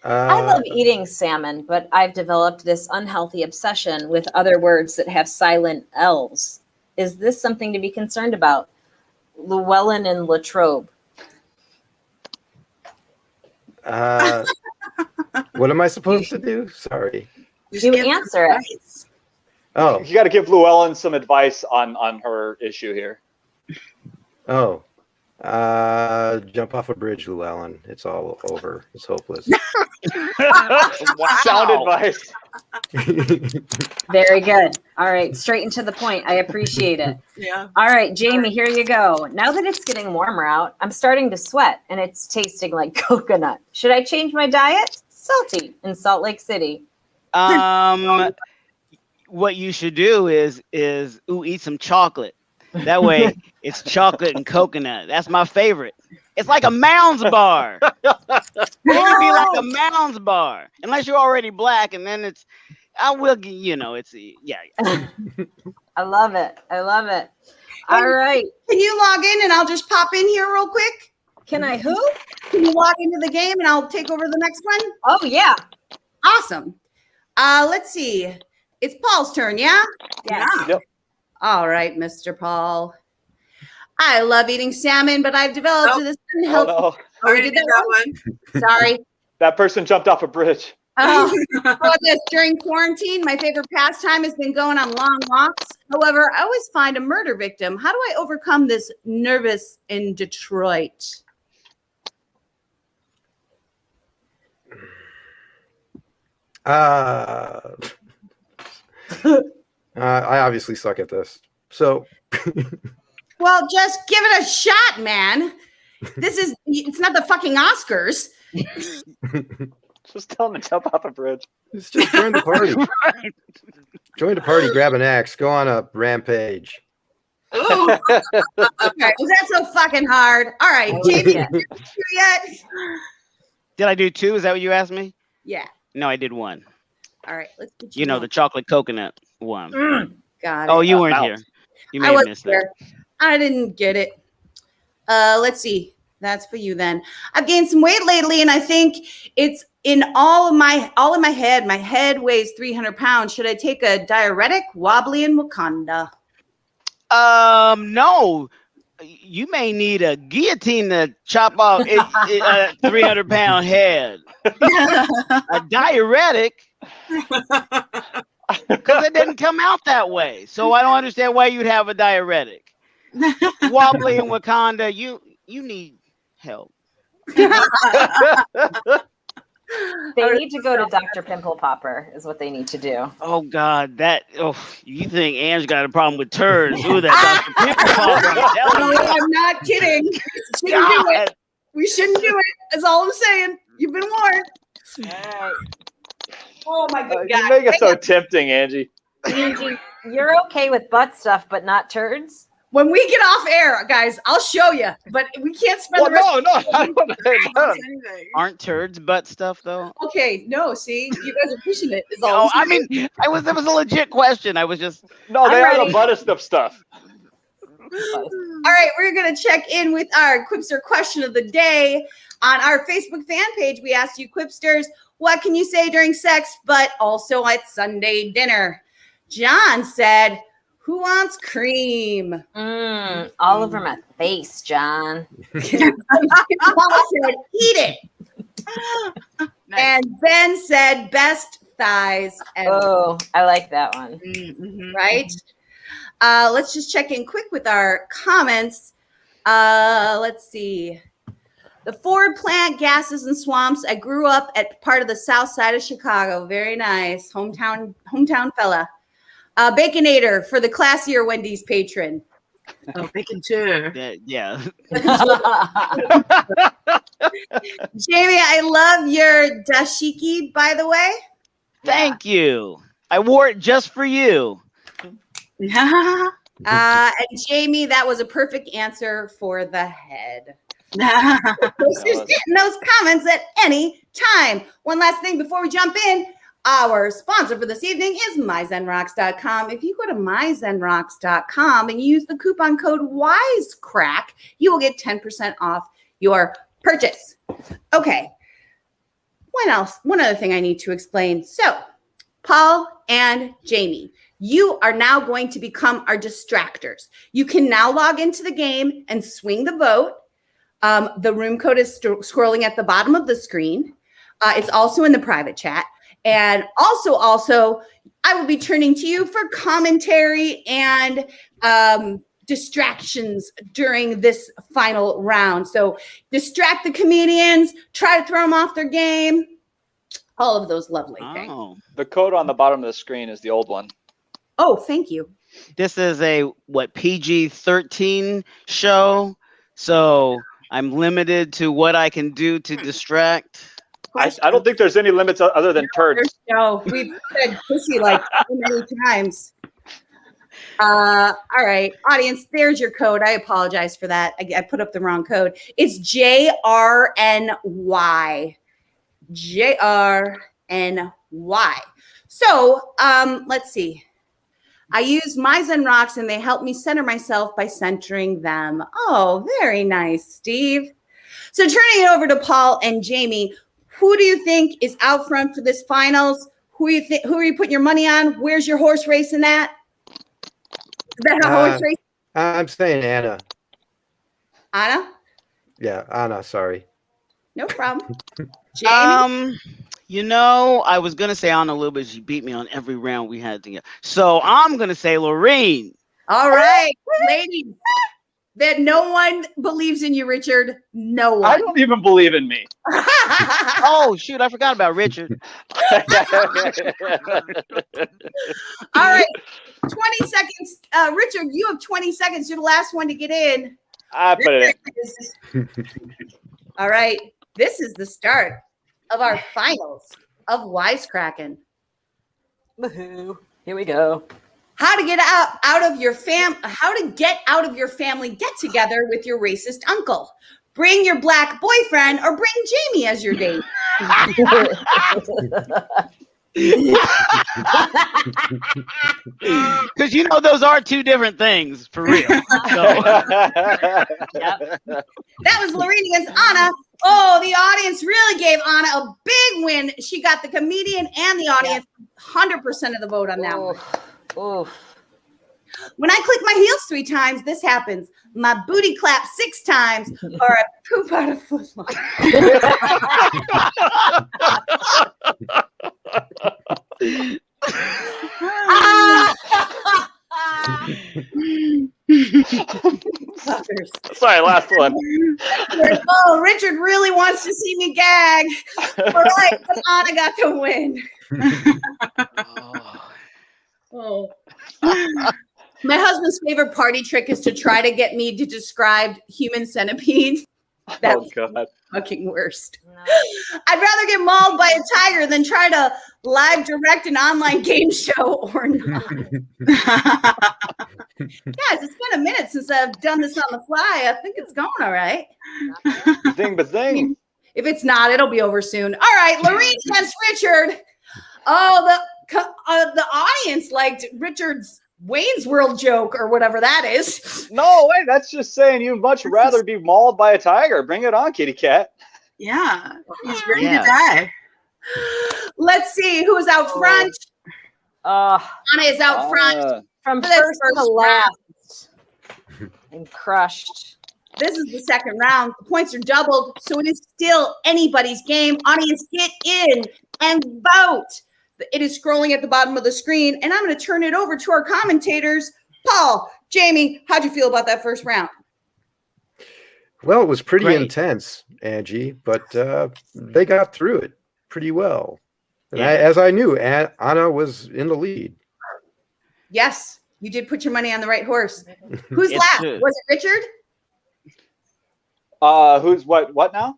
[SPEAKER 16] I love eating salmon, but I've developed this unhealthy obsession with other words that have silent L's. Is this something to be concerned about? Llewellyn and Latrobe.
[SPEAKER 13] What am I supposed to do? Sorry.
[SPEAKER 16] You answer it.
[SPEAKER 13] Oh.
[SPEAKER 15] You got to give Llewellyn some advice on her issue here.
[SPEAKER 13] Oh. Jump off a bridge, Llewellyn. It's all over. It's hopeless.
[SPEAKER 15] Sound advice.
[SPEAKER 16] Very good. All right, straight and to the point. I appreciate it.
[SPEAKER 17] Yeah.
[SPEAKER 16] All right, Jamie, here you go. Now that it's getting warmer out, I'm starting to sweat and it's tasting like coconut. Should I change my diet? Salty in Salt Lake City.
[SPEAKER 18] What you should do is eat some chocolate. That way, it's chocolate and coconut. That's my favorite. It's like a Mounds bar. It would be like a Mounds bar, unless you're already black, and then it's. I will, it's yeah.
[SPEAKER 16] I love it. I love it. All right.
[SPEAKER 19] Can you log in and I'll just pop in here real quick?
[SPEAKER 16] Can I who?
[SPEAKER 19] Can you log into the game and I'll take over the next one?
[SPEAKER 16] Oh yeah.
[SPEAKER 19] Awesome. Let's see. It's Paul's turn, yeah?
[SPEAKER 16] Yeah.
[SPEAKER 15] Yep.
[SPEAKER 19] All right, Mr. Paul. I love eating salmon, but I've developed this unhealthy.
[SPEAKER 15] Oh, no.
[SPEAKER 19] Oh, we did that one. Sorry.
[SPEAKER 15] That person jumped off a bridge.
[SPEAKER 19] During quarantine, my favorite pastime has been going on long walks. However, I always find a murder victim. How do I overcome this nervous in Detroit?
[SPEAKER 13] I obviously suck at this. So
[SPEAKER 19] Well, just give it a shot, man. It's not the fucking Oscars.
[SPEAKER 15] Just tell him to jump off a bridge.
[SPEAKER 13] Just join the party. Join the party, grab an axe, go on a rampage.
[SPEAKER 19] Ooh. Okay, was that so fucking hard? All right, Jamie, yet?
[SPEAKER 18] Did I do 2? Is that what you asked me?
[SPEAKER 19] Yeah.
[SPEAKER 18] No, I did 1.
[SPEAKER 19] All right, let's get
[SPEAKER 18] You know, the chocolate coconut one.
[SPEAKER 19] Got it.
[SPEAKER 18] Oh, you weren't here. You may have missed that.
[SPEAKER 19] I didn't get it. Let's see. That's for you then. I've gained some weight lately, and I think it's in all in my head. My head weighs 300 pounds. Should I take a diuretic? Wobbly in Wakanda.
[SPEAKER 18] No. You may need a guillotine to chop off a 300-pound head. A diuretic, because it didn't come out that way. So I don't understand why you'd have a diuretic. Wobbly in Wakanda, you need help.
[SPEAKER 16] They need to go to Dr. Pimple Popper is what they need to do.
[SPEAKER 18] Oh God, you think Anne's got a problem with turds? Ooh, that Dr. Pimple Popper.
[SPEAKER 19] I'm not kidding. We shouldn't do it. That's all I'm saying. You've been warned. Oh my God.
[SPEAKER 15] You make it so tempting, Angie.
[SPEAKER 16] Angie, you're okay with butt stuff, but not turds?
[SPEAKER 19] When we get off air, guys, I'll show you. But we can't spend the rest
[SPEAKER 18] Aren't turds butt stuff though?
[SPEAKER 19] Okay, no, see, you guys are pushing it. Is all
[SPEAKER 18] No,
[SPEAKER 19] I'm
[SPEAKER 18] I mean, that was a legit question. I was just
[SPEAKER 15] No, they are the buttest of stuff.
[SPEAKER 19] All right, we're going to check in with our Quipster question of the day. On our Facebook fan page, we asked you, Quipsters, what can you say during sex, but also at Sunday dinner? John said, who wants cream?
[SPEAKER 16] All over my face, John.
[SPEAKER 19] Paula said, eat it. And Ben said, best thighs ever.
[SPEAKER 16] Oh, I like that one.
[SPEAKER 19] Right? Let's just check in quick with our comments. Let's see. The Ford plant, gases and swamps. I grew up at part of the south side of Chicago. Very nice. Hometown fella. Baconator for the classier Wendy's patron.
[SPEAKER 17] Oh, bacon too.
[SPEAKER 18] Yeah.
[SPEAKER 19] Jamie, I love your dashiki, by the way.
[SPEAKER 18] Thank you. I wore it just for you.
[SPEAKER 19] And Jamie, that was a perfect answer for the head. Just getting those comments at any time. One last thing before we jump in. Our sponsor for this evening is myzenrocks.com. If you go to myzenrocks.com and you use the coupon code Wisecrack, you will get 10% off your purchase. Okay. What else? One other thing I need to explain. So, Paul and Jamie, you are now going to become our distractors. You can now log into the game and swing the vote. The room code is scrolling at the bottom of the screen. It's also in the private chat. And also, I will be turning to you for commentary and distractions during this final round. So distract the comedians, try to throw them off their game, all of those lovely things.
[SPEAKER 15] The code on the bottom of the screen is the old one.
[SPEAKER 19] Oh, thank you.
[SPEAKER 18] This is a PG-13 show, so I'm limited to what I can do to distract.
[SPEAKER 15] I don't think there's any limits other than turds.
[SPEAKER 19] No, we've said pussy like so many times. All right, audience, there's your code. I apologize for that. I put up the wrong code. It's JRNY. JRNY. So let's see. I use my Zen Rocks and they help me center myself by centering them. Oh, very nice, Steve. So turning it over to Paul and Jamie, who do you think is out front for this finals? Who are you putting your money on? Where's your horse race in that? Is that a horse race?
[SPEAKER 13] I'm saying Anna.
[SPEAKER 19] Anna?
[SPEAKER 13] Yeah, Anna, sorry.
[SPEAKER 19] No problem. Jamie?
[SPEAKER 18] I was gonna say Anna a little bit. She beat me on every round we had together. So I'm gonna say Lorene.
[SPEAKER 19] All right, ladies. That no one believes in you, Richard. No one.
[SPEAKER 15] I don't even believe in me.
[SPEAKER 18] Oh, shoot. I forgot about Richard.
[SPEAKER 19] All right. 20 seconds. Richard, you have 20 seconds. You're the last one to get in.
[SPEAKER 15] I put it in.
[SPEAKER 19] All right. This is the start of our finals of Wisecrackin.
[SPEAKER 16] Woohoo. Here we go.
[SPEAKER 19] How to get out of your family get together with your racist uncle. Bring your black boyfriend or bring Jamie as your date.
[SPEAKER 18] Because those are two different things for real. So.
[SPEAKER 19] That was Lorene against Anna. Oh, the audience really gave Anna a big win. She got the comedian and the audience 100% of the vote on that one.
[SPEAKER 16] Oh.
[SPEAKER 19] When I click my heels 3 times, this happens. My booty clap 6 times, or I poop out a footlocker.
[SPEAKER 15] Sorry, last one.
[SPEAKER 19] Oh, Richard really wants to see me gag. All right, but Anna got the win. Oh. My husband's favorite party trick is to try to get me to describe human centipede. That's
[SPEAKER 15] God.
[SPEAKER 19] Fucking worst. No. I'd rather get mauled by a tiger than try to live direct an online game show or not. Guys, it's been a minute since I've done this on the fly. I think it's going all right.
[SPEAKER 15] Zing, but zing.
[SPEAKER 19] If it's not, it'll be over soon. All right, Lorene against Richard. Oh, the audience liked Richard's Wayne's World joke or whatever that is.
[SPEAKER 15] No way, that's just saying you'd much rather be mauled by a tiger. Bring it on, kitty cat.
[SPEAKER 17] Yeah, he's ready to die.
[SPEAKER 19] Let's see who's out front. Anna is out front.
[SPEAKER 16] From first to last. And crushed.
[SPEAKER 19] This is the second round. The points are doubled, so it is still anybody's game. Audience, get in and vote. It is scrolling at the bottom of the screen, and I'm going to turn it over to our commentators. Paul, Jamie, how'd you feel about that first round?
[SPEAKER 13] Well, it was pretty intense, Angie, but they got through it pretty well. And as I knew, Anna was in the lead.
[SPEAKER 19] Yes, you did put your money on the right horse. Who's last? Was it Richard?
[SPEAKER 15] Who's what now?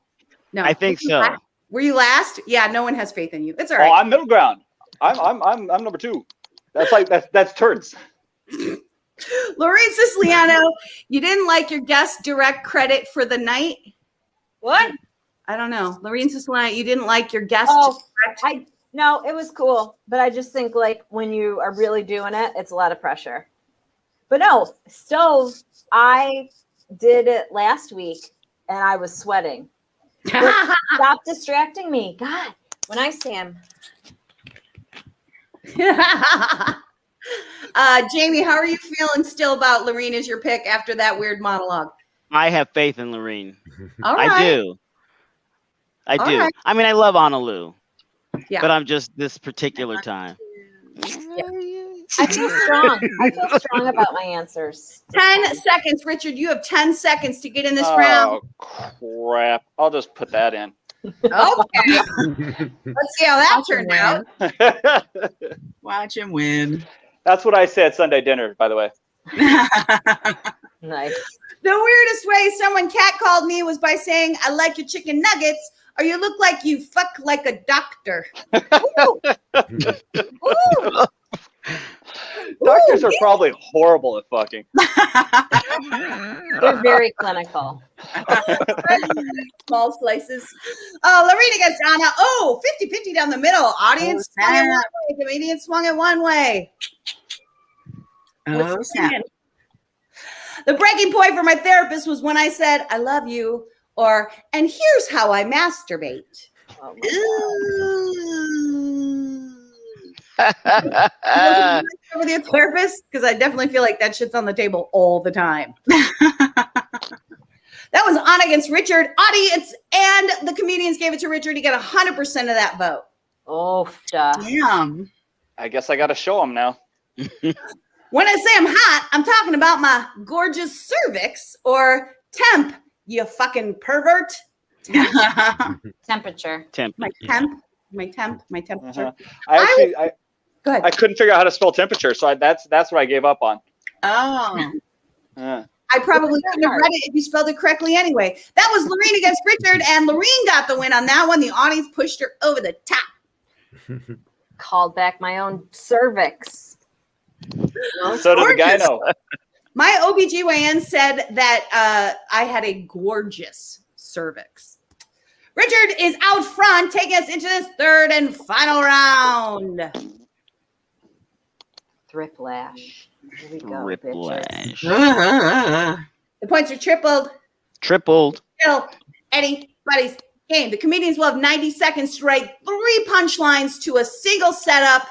[SPEAKER 19] No,
[SPEAKER 18] I think so.
[SPEAKER 19] Last? Were you last? Yeah, no one has faith in you. It's all right.
[SPEAKER 15] Oh, I'm middle ground. I'm number 2. That's turds.
[SPEAKER 19] Lorraine Siciliano, you didn't like your guest direct credit for the night?
[SPEAKER 16] What?
[SPEAKER 19] I don't know. Lorraine Siciliano, you didn't like your guest direct?
[SPEAKER 16] No, it was cool, but I just think like when you are really doing it, it's a lot of pressure. But no, Stove, I did it last week and I was sweating. Stop distracting me. God, when I say him.
[SPEAKER 19] Jamie, how are you feeling still about Lorene as your pick after that weird monologue?
[SPEAKER 18] I have faith in Lorene.
[SPEAKER 19] All right.
[SPEAKER 18] I do. I do.
[SPEAKER 19] right.
[SPEAKER 18] I mean, I love Anna Lou.
[SPEAKER 19] Yeah.
[SPEAKER 18] But I'm just this particular time.
[SPEAKER 16] I feel strong. I feel strong about my answers.
[SPEAKER 19] 10 seconds, Richard. You have 10 seconds to get in this round.
[SPEAKER 15] Oh, crap. I'll just put that in.
[SPEAKER 19] Okay. Let's see how that turned out.
[SPEAKER 17] Watch him win.
[SPEAKER 15] That's what I said Sunday dinner, by the way.
[SPEAKER 16] Nice.
[SPEAKER 19] The weirdest way someone catcalled me was by saying, I like your chicken nuggets, or you look like you fuck like a doctor. Ooh. Ooh.
[SPEAKER 15] Doctors are probably horrible at fucking.
[SPEAKER 16] They're very clinical.
[SPEAKER 19] Small slices. Oh, Lorena against Anna. Oh, 50-50 down the middle. Audience swung it one way. Comedian swung it one way.
[SPEAKER 17] Oh, snap.
[SPEAKER 19] The breaking point for my therapist was when I said, I love you, or, and here's how I masturbate. Oh with your therapist? Because I definitely feel like that shit's on the table all the time. That was Anna against Richard. Audience and the comedians gave it to Richard. He got 100% of that vote.
[SPEAKER 16] Oh,
[SPEAKER 17] damn.
[SPEAKER 15] I guess I got to show them now.
[SPEAKER 19] When I say I'm hot, I'm talking about my gorgeous cervix or temp, you fucking pervert.
[SPEAKER 16] Temperature.
[SPEAKER 19] My temperature.
[SPEAKER 15] Go ahead. I couldn't figure out how to spell temperature, so that's what I gave up on.
[SPEAKER 17] Oh.
[SPEAKER 19] I probably couldn't have read it if you spelled it correctly anyway. That was Lorene against Richard, and Lorene got the win on that one. The audience pushed her over the top.
[SPEAKER 16] Called back my own cervix.
[SPEAKER 15] So did the guy know.
[SPEAKER 19] My OBGYN said that I had a gorgeous cervix. Richard is out front, taking us into this third and final round.
[SPEAKER 16] Thriplash. Here we go,
[SPEAKER 18] Thriplash.
[SPEAKER 19] The points are tripled. Still anybody's game. The comedians will have 90 seconds to write 3 punchlines to a single setup.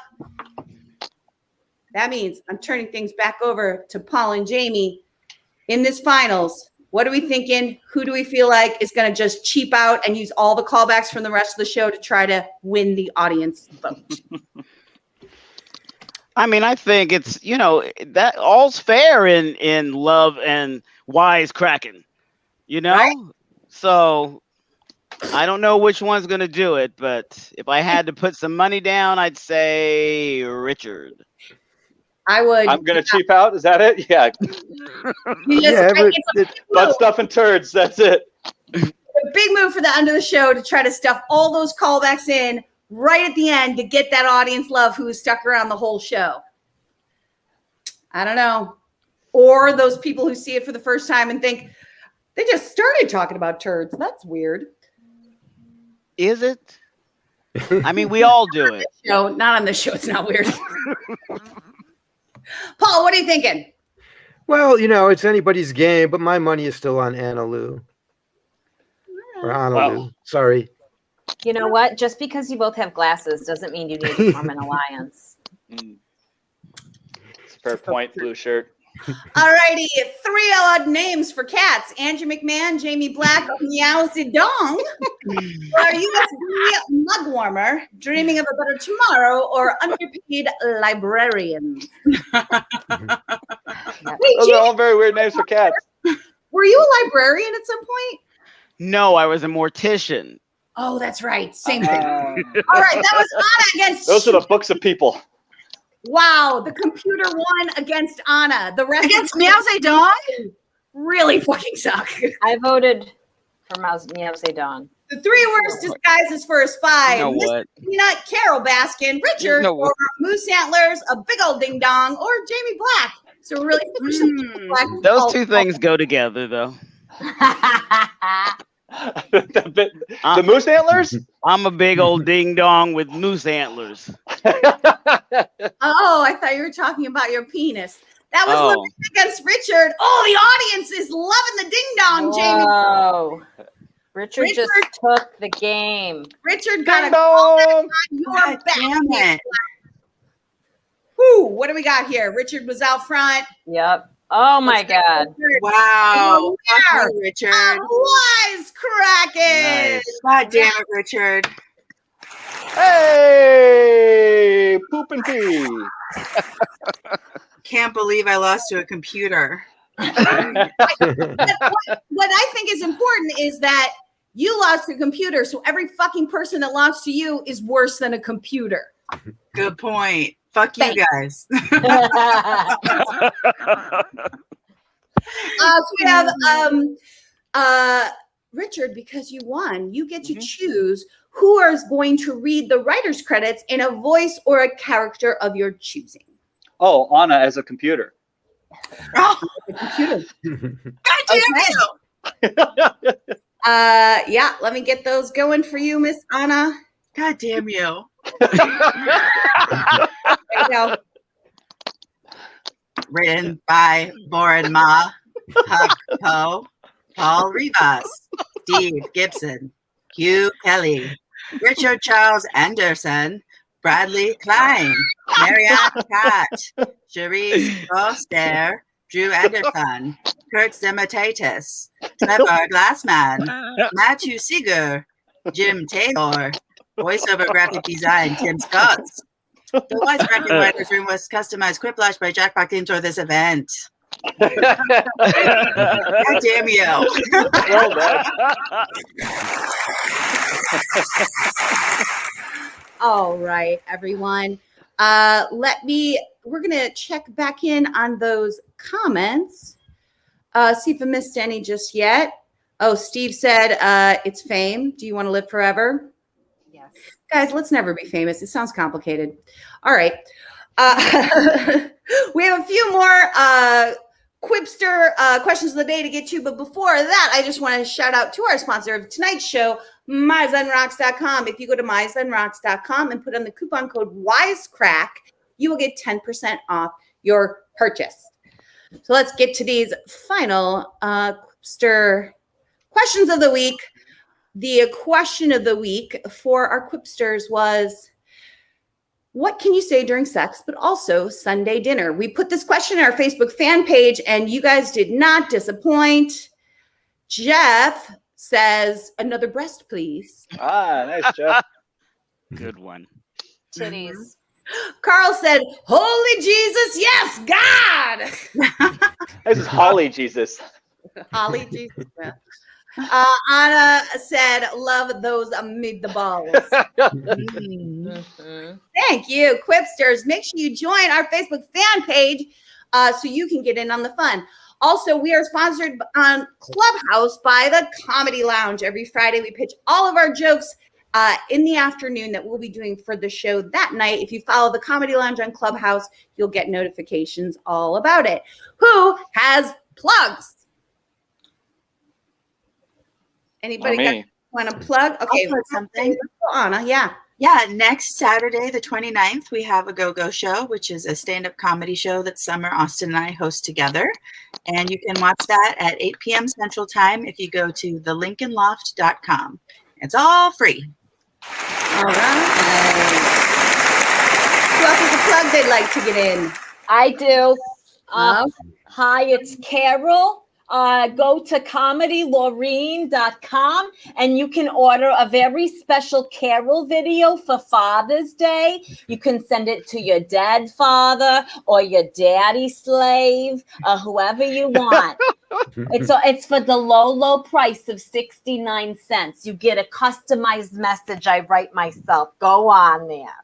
[SPEAKER 19] That means I'm turning things back over to Paul and Jamie in this finals. What are we thinking? Who do we feel like is going to just cheap out and use all the callbacks from the rest of the show to try to win the audience vote?
[SPEAKER 18] I mean, I think it's, that all's fair in love and wisecracking, Right? So I don't know which one's going to do it, but if I had to put some money down, I'd say Richard.
[SPEAKER 19] I would.
[SPEAKER 15] I'm going to cheap out. Is that it? Yeah. Butt stuff and turds. That's it.
[SPEAKER 19] A big move for the end of the show to try to stuff all those callbacks in right at the end to get that audience love who stuck around the whole show. I don't know. Or those people who see it for the first time and think they just started talking about turds. That's weird.
[SPEAKER 18] Is it? I mean, we all do it.
[SPEAKER 19] No, not on this show. It's not weird. Paul, what are you thinking?
[SPEAKER 13] Well, it's anybody's game, but my money is still on Anna Lou. Or Anna Lou. Sorry.
[SPEAKER 16] You know what? Just because you both have glasses doesn't mean you need to form an alliance.
[SPEAKER 15] It's a fair point, blue shirt.
[SPEAKER 19] All righty, 3 odd names for cats. Andrew McMahon, Jamie Black, Meow Zedong. Are you a mug warmer, dreaming of a better tomorrow, or underpaid librarians?
[SPEAKER 15] Those are all very weird names for cats.
[SPEAKER 19] Were you a librarian at some point?
[SPEAKER 18] No, I was a mortician.
[SPEAKER 19] Oh, that's right. Same thing. All right, that was Anna against.
[SPEAKER 15] Those are the books of people.
[SPEAKER 19] Wow, the computer won against Anna. The rest
[SPEAKER 17] against Meow Zedong
[SPEAKER 19] really fucking suck.
[SPEAKER 16] I voted for Meow Zedong.
[SPEAKER 19] The 3 worst disguises for a spy:
[SPEAKER 18] You know
[SPEAKER 19] Miss
[SPEAKER 18] what?
[SPEAKER 19] Peanut, Carol Baskin, Richard, or Moose Antlers, a big old ding dong, or Jamie Black. So we're really pushing the black
[SPEAKER 18] Those two things go together, though.
[SPEAKER 15] The moose antlers?
[SPEAKER 18] I'm a big old ding dong with moose antlers.
[SPEAKER 19] Oh, I thought you were talking about your penis. That was Lorraine against Richard. Oh, the audience is loving the ding dong, Jamie.
[SPEAKER 16] Oh, Richard just took the game.
[SPEAKER 19] Richard got a call on your back.
[SPEAKER 17] Damn it.
[SPEAKER 19] Whew, what do we got here? Richard was out front.
[SPEAKER 16] Yep. Oh my God.
[SPEAKER 17] Wow. Fuck you, Richard.
[SPEAKER 19] Wisecrackin.
[SPEAKER 17] God damn it, Richard.
[SPEAKER 15] Hey, poop and pee.
[SPEAKER 17] Can't believe I lost to a computer.
[SPEAKER 19] What I think is important is that you lost a computer, so every fucking person that lost to you is worse than a computer.
[SPEAKER 17] Good point. Fuck you guys.
[SPEAKER 19] So we have Richard, because you won, you get to choose who is going to read the writer's credits in a voice or a character of your choosing.
[SPEAKER 15] Oh, Anna as a computer.
[SPEAKER 19] Oh, the computer.
[SPEAKER 17] God damn you.
[SPEAKER 19] Yeah, let me get those going for you, Miss Anna.
[SPEAKER 17] God damn you.
[SPEAKER 19] There you go.
[SPEAKER 17] Written by Lauren Ma, Huck Poe, Paul Rivas, Steve Gibson, Hugh Kelly, Richard Charles Anderson, Bradley Klein, Marianne Pratt, Cherise Foster, Drew Anderson, Kurt Zematatis, Trevor Glassman, Matthew Seeger, Jim Taylor, voiceover graphic design, Tim Scotts. The Wisecrackin Writers Room was customized quiplash by Jack Backins for this event. God damn you.
[SPEAKER 15] Well done.
[SPEAKER 19] All right, everyone. We're gonna check back in on those comments. See if I missed any just yet. Oh, Steve said it's fame. Do you want to live forever?
[SPEAKER 16] Yes.
[SPEAKER 19] Guys, let's never be famous. It sounds complicated. All right. We have a few more Quipster questions of the day to get to, but before that, I just want to shout out to our sponsor of tonight's show, myzenrocks.com. If you go to myzenrocks.com and put on the coupon code WISECRACK, you will get 10% off your purchase. So let's get to these final Quipster questions of the week. The question of the week for our Quipsters was, what can you say during sex, but also Sunday dinner? We put this question in our Facebook fan page, and you guys did not disappoint. Jeff says, another breast, please.
[SPEAKER 15] Ah, nice, Jeff.
[SPEAKER 18] Good one.
[SPEAKER 16] Titties.
[SPEAKER 19] Carl said, holy Jesus, yes, God.
[SPEAKER 15] This is Holly Jesus.
[SPEAKER 19] Holly Jesus. Anna said, love those meatballs. Thank you, Quipsters. Make sure you join our Facebook fan page so you can get in on the fun. Also, we are sponsored on Clubhouse by the Comedy Lounge. Every Friday, we pitch all of our jokes in the afternoon that we'll be doing for the show that night. If you follow the Comedy Lounge on Clubhouse, you'll get notifications all about it. Who has plugs? Anybody want to plug? Okay,
[SPEAKER 17] I'll plug something.
[SPEAKER 19] Anna, yeah.
[SPEAKER 17] Yeah, next Saturday, the 29th, we have a Go-Go Show, which is a stand-up comedy show that Summer, Austin, and I host together. And you can watch that at 8 p.m. Central Time if you go to thelincolnloft.com. It's all free.
[SPEAKER 19] All right. Who else has a plug they'd like to get in?
[SPEAKER 16] I do. Hi, it's Carol. Go to ComedyLaureen.com and you can order a very special Carol video for Father's Day. You can send it to your dead father or your daddy slave or whoever you want. It's for the low price of 69 cents. You get a customized message I write myself. Go on there.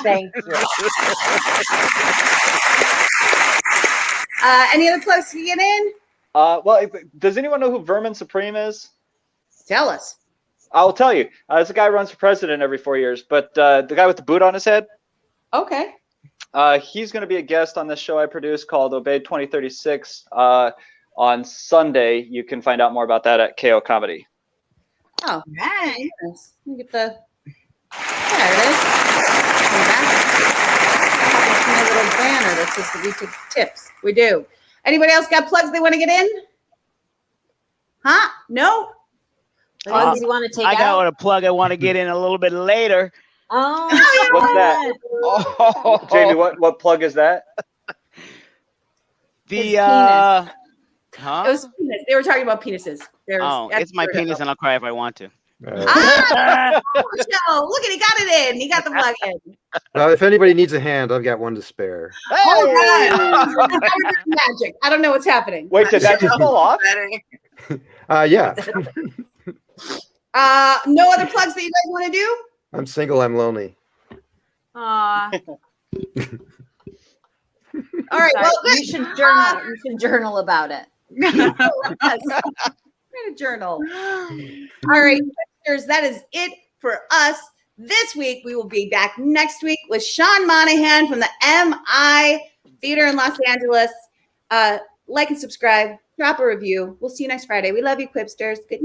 [SPEAKER 16] Thank you.
[SPEAKER 19] Any other plugs to get in?
[SPEAKER 15] Well, does anyone know who Vermin Supreme is?
[SPEAKER 19] Tell us.
[SPEAKER 15] I'll tell you. This guy runs for president every 4 years, but the guy with the boot on his head.
[SPEAKER 19] Okay.
[SPEAKER 15] He's going to be a guest on this show I produce called Obey 2036 on Sunday. You can find out more about that at KO Comedy.
[SPEAKER 19] Oh, right. Let me get the. There it is. My little banner that says that we take tips. We do. Anybody else got plugs they want to get in? Huh? No?
[SPEAKER 16] Plugs you want to take
[SPEAKER 18] I
[SPEAKER 16] out?
[SPEAKER 18] got a plug I want to get in a little bit later.
[SPEAKER 16] Oh,
[SPEAKER 15] What's that?
[SPEAKER 18] Oh.
[SPEAKER 15] Jamie, what plug is that?
[SPEAKER 18] The
[SPEAKER 19] Huh?
[SPEAKER 16] Oh.
[SPEAKER 19] It was penis. They were talking about penises.
[SPEAKER 18] It's my penis, and I'll cry if I want to.
[SPEAKER 19] Show. Look at he got it in. He got the plug in.
[SPEAKER 13] If anybody needs a hand, I've got one to spare.
[SPEAKER 19] Oh, God. Magic. I don't know what's happening.
[SPEAKER 15] Wait, did that just fall off?
[SPEAKER 13] Yeah.
[SPEAKER 19] No other plugs that you guys want to do?
[SPEAKER 13] I'm single. I'm lonely.
[SPEAKER 16] Aw.
[SPEAKER 19] All right. Well,
[SPEAKER 16] You should journal. You should journal about it.
[SPEAKER 19] a journal. All right, listeners, that is it for us this week. We will be back next week with Sean Monahan from the MI Theater in Los Angeles. Like and subscribe. Drop a review. We'll see you next Friday. We love you, Quipsters. Good night.